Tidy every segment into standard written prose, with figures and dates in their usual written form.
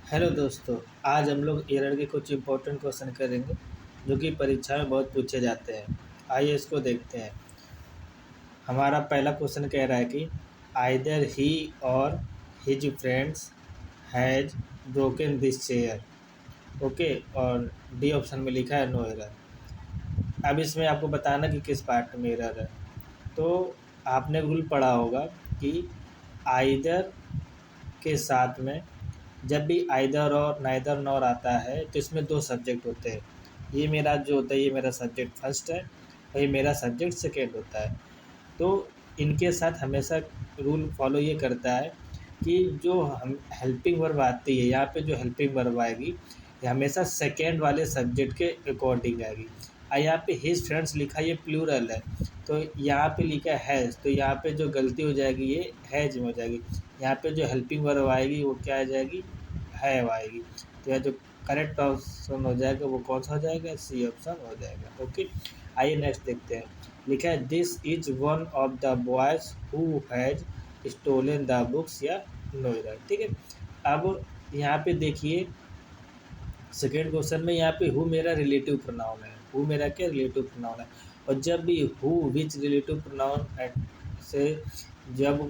Hello दोस्तों। आज हम लोग एरर के कुछ इंपॉर्टेंट क्वेश्चन करेंगे जो कि परीक्षा में बहुत पूछे जाते हैं। आइए इसको देखते हैं। हमारा पहला क्वेश्चन कह रहा है कि आइदर ही और his friends has broken this chair. Okay. और डी ऑप्शन में लिखा है नो एरर। अब इसमें आपको बताना कि किस पार्ट में एरर है। तो आपने रूल पढ़ा होगा कि आइदर के साथ में जब भी आइदर और नाइदर नॉर आता है तो इसमें दो सब्जेक्ट होते हैं। ये मेरा जो होता है ये मेरा सब्जेक्ट फर्स्ट है और ये मेरा सब्जेक्ट सेकेंड होता है। तो इनके साथ हमेशा रूल फॉलो ये करता है कि जो हम हेल्पिंग वर्ब आती है यहाँ पे जो हेल्पिंग वर्ब आएगी ये हमेशा सेकेंड वाले सब्जेक्ट के अकॉर्डिंग आएगी। और यहाँ पे हिज फ्रेंड्स लिखा ये प्लूरल है तो यहाँ पे लिखा है हैज़, तो यहाँ पे जो गलती हो जाएगी ये हैज में हो जाएगी। यहाँ पे जो हेल्पिंग वर्ब आएगी वो क्या आ जाएगी, है आएगी। तो यह जो करेक्ट ऑप्शन हो जाएगा वो कौन सा हो जाएगा, सी ऑप्शन हो जाएगा। ओके। आइए नेक्स्ट देखते हैं। लिखा है this is one of the boys who has stolen the books या नो एरर। ठीक है। अब यहाँ पे देखिए सेकेंड क्वेश्चन में यहाँ पे हु मेरा रिलेटिव प्रोनाउन है। हु मेरा क्या रिलेटिव प्रोनाउन है। और जब भी हु विच रिलेटिव प्रोनाउन से जब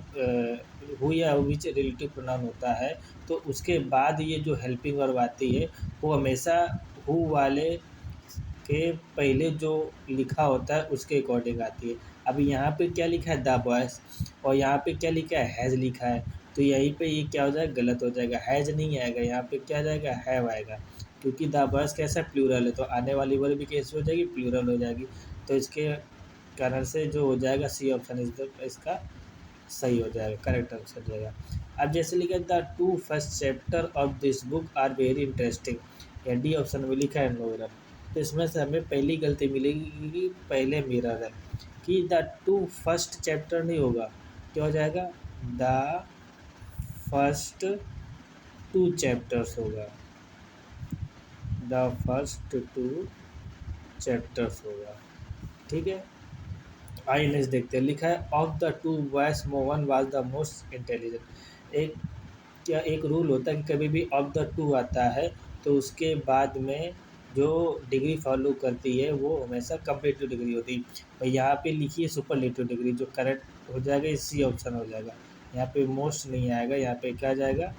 हु या विच रिलेटिव प्रोनाउन होता है तो उसके बाद ये जो हेल्पिंग वर्ब आती है वो हमेशा हु वाले के पहले जो लिखा होता है उसके अकॉर्डिंग आती है। अभी यहाँ पे क्या लिखा है द बॉयज़ और यहाँ पे क्या लिखा है हैज़ लिखा है। तो यहीं पे ये क्या हो जाएगा, गलत हो जाएगा। हैज़ नहीं आएगा, यहाँ पे क्या जाएगा, हैव आएगा। क्योंकि द बॉयज़ कैसा प्लूरल है तो आने वाली वर्ब भी कैसी हो जाएगी, प्लूरल हो जाएगी। तो इसके कारण से जो हो जाएगा सी ऑप्शन इसका सही हो जाएगा, करेक्ट आंसर हो जाएगा। अब जैसे लिखा है the two first chapter of this book are very interesting, या डी ऑप्शन में लिखा है नो एरर। तो इसमें से हमें पहली गलती मिलेगी कि पहले मिरर है कि द टू फर्स्ट चैप्टर नहीं होगा, क्या हो जाएगा, द फर्स्ट टू चैप्टर्स होगा, द फर्स्ट टू चैप्टर्स होगा। ठीक है। आइए नेक्स्ट देखते हैं। लिखा है of the two boys Mohan was the most intelligent. एक रूल होता है कि कभी भी ऑफ द टू आता है तो उसके बाद में जो डिग्री फॉलो करती है वो हमेशा कंपेरेटिव डिग्री होती है। और यहाँ पे लिखिए सुपरलेटिव डिग्री, जो करेक्ट हो जाएगा इसी ऑप्शन हो जाएगा। यहाँ पे मोस्ट नहीं आएगा, यहाँ पे क्या जाएगा,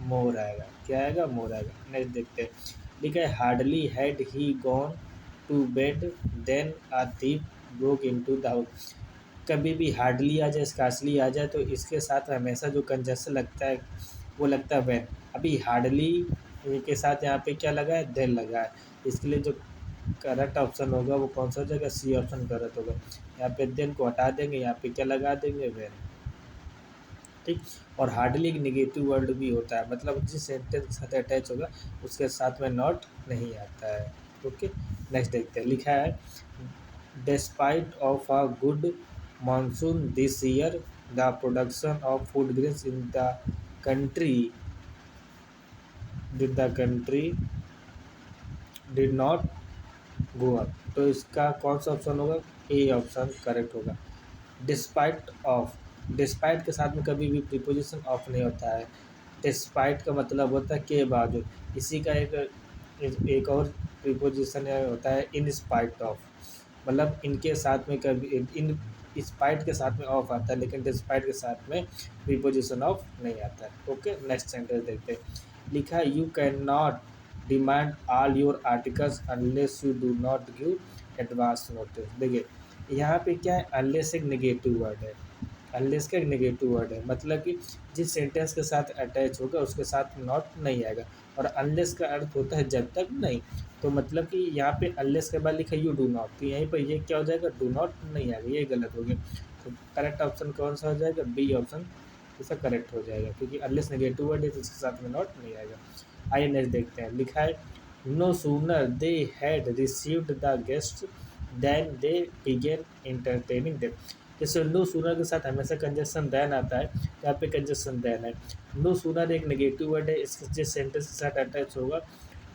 मोर आएगा। क्या आएगा, मोर आएगा। नेक्स्ट देखते हैं। लिखा है hardly had he gone to bed than a thief broke into the house. कभी भी हार्डली आ जाए, स्कार्सली आ जाए तो इसके साथ हमेशा जो कंजक्शन लगता है वो लगता है वैन। अभी हार्डली के साथ यहाँ पे क्या लगा है, देन लगा है। इसके लिए जो करेक्ट ऑप्शन होगा वो कौन सा हो जाएगा, सी ऑप्शन करेक्ट होगा। यहाँ पे देन को हटा देंगे, यहाँ पे क्या लगा देंगे, वैन। ठीक। और हार्डली एक निगेटिव वर्ड भी होता है, मतलब जिस सेंटेंस के साथ अटैच होगा उसके साथ में नॉट नहीं आता है। ओके। नेक्स्ट देखते हैं। लिखा है despite of a good monsoon this year the production of food grains in the country did not go up. तो इसका कौन सा ऑप्शन होगा, ए ऑप्शन करेक्ट होगा। डिस्पाइट ऑफ, डिस्पाइट के साथ में कभी भी प्रीपोजिशन ऑफ नहीं होता है। डिस्पाइट का मतलब होता है के बावजूद। इसी का एक और प्रीपोजिशन होता है इन स्पाइट ऑफ, मतलब इनके साथ में कभी इन स्पाइट के साथ में ऑफ आता है लेकिन डिस्पाइट के साथ में प्रीपोजिशन ऑफ नहीं आता है। ओके। नेक्स्ट सेंटेंस देखते हैं। लिखा है you can not demand all your articles unless you do not give advance notice. देखिए यहाँ पे क्या है, अनलेस एक नेगेटिव वर्ड है। अनलेस का एक नेगेटिव वर्ड है, मतलब कि जिस सेंटेंस के साथ अटैच होगा उसके साथ नॉट नहीं आएगा। और अनलेस का अर्थ होता है जब तक नहीं। तो मतलब कि यहाँ पे अनलेस के बाद लिखा है यू डू नॉट, तो यहीं पर ये क्या हो जाएगा, डू नॉट नहीं आएगा, ये गलत हो गया। तो करेक्ट ऑप्शन कौन सा हो जाएगा, बी ऑप्शन इसका करेक्ट हो जाएगा, क्योंकि अनलेस नेगेटिव वर्ड है तो इसके साथ में नॉट नहीं आएगा। आइए नेक्स्ट देखते हैं। लिखा है no sooner they had received the guest than they began entertaining them. जैसे नो सूनर के साथ हमेशा कंजक्शन देन आता है, यहाँ पे कंजक्शन देन है। नो सूनर एक नेगेटिव वर्ड है, इसके जिस सेंटेंस के साथ अटैच होगा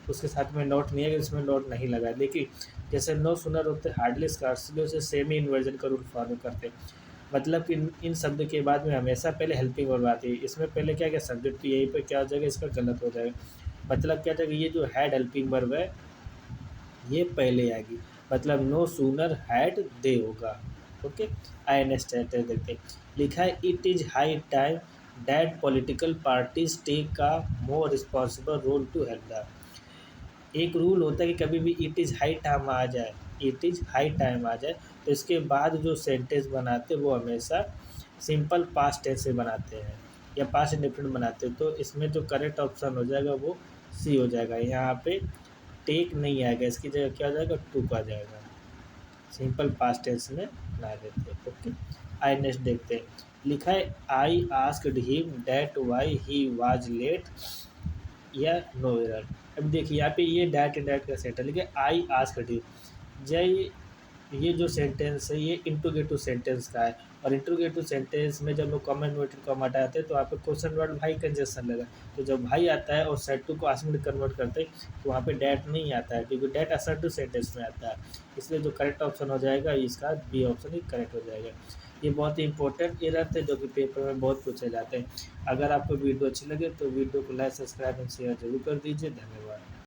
उसके साथ में नॉट नहीं है, इसमें नॉट नहीं लगा है। देखिए जैसे नो सूनर होते हार्डली स्कार्सली, उसे सेमी इन्वर्जन का रूल फॉलो करते हैं। मतलब कि इन शब्द के बाद में हमेशा पहले हेल्पिंग वर्ब आती है। इसमें पहले क्या क्या सब्जेक्ट, तो यहीं पे क्या हो जाएगा, इसका गलत हो जाएगा। मतलब क्या था कि ये जो हैड हेल्पिंग वर्ब है ये पहले आएगी, मतलब नो सूनर हैड दे होगा। ओके, आई अंडरस्टैंड देखते हैं। लिखा है it is high time that political parties take a more responsible role to help the. एक रूल होता है कि कभी भी इट इज़ हाई टाइम आ जाए, इट इज़ हाई टाइम आ जाए तो इसके बाद जो सेंटेंस बनाते हैं वो हमेशा सिंपल पास्ट टेंस से बनाते हैं या पास्ट इंडेफिनिट बनाते हैं। तो इसमें जो करेक्ट ऑप्शन हो जाएगा वो सी हो जाएगा। यहाँ पे टेक नहीं आएगा, इसकी जगह क्या हो जाएगा, टूक आ जाएगा। सिंपल पास्ट टेंस में बना देते हैं। ओके, आई नेक्स्ट देखते हैं। लिखा है I asked him that why he was late या नो एरर। अब देखिए यहाँ पे ये डैट डैट का सेंटेंस लिखे आई आस्क्ड हिम। जय ये जो सेंटेंस है ये इंट्रोगेटिव सेंटेंस का है, और इंट्रोगेटिव सेंटेंस में जब लोग कॉमन वेटेड कॉमा हटाते हैं तो वहाँ पे क्वेश्चन वर्ड भाई कंजक्शन लगा। तो जब भाई आता है और सेट टू को आस्क में कन्वर्ट करते हैं तो वहाँ पे डैट नहीं आता है, क्योंकि डैट असर्टिव सेंटेंस में आता है। इसलिए जो करेक्ट ऑप्शन हो जाएगा इसका बी ऑप्शन ही करेक्ट हो जाएगा। ये बहुत ही इंपॉर्टेंट एरर थे जो कि पेपर में बहुत पूछे जाते हैं। अगर आपको वीडियो अच्छी लगे तो वीडियो को लाइक, सब्सक्राइब एंड शेयर जरूर कर दीजिए। धन्यवाद।